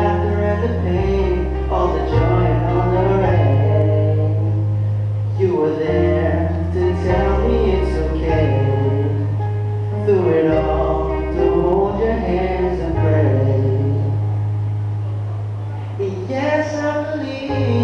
laughter and the pain, all the joy and all the rain. You were there to tell me it's okay. Through it all, to hold your hands and pray. Yes, I believe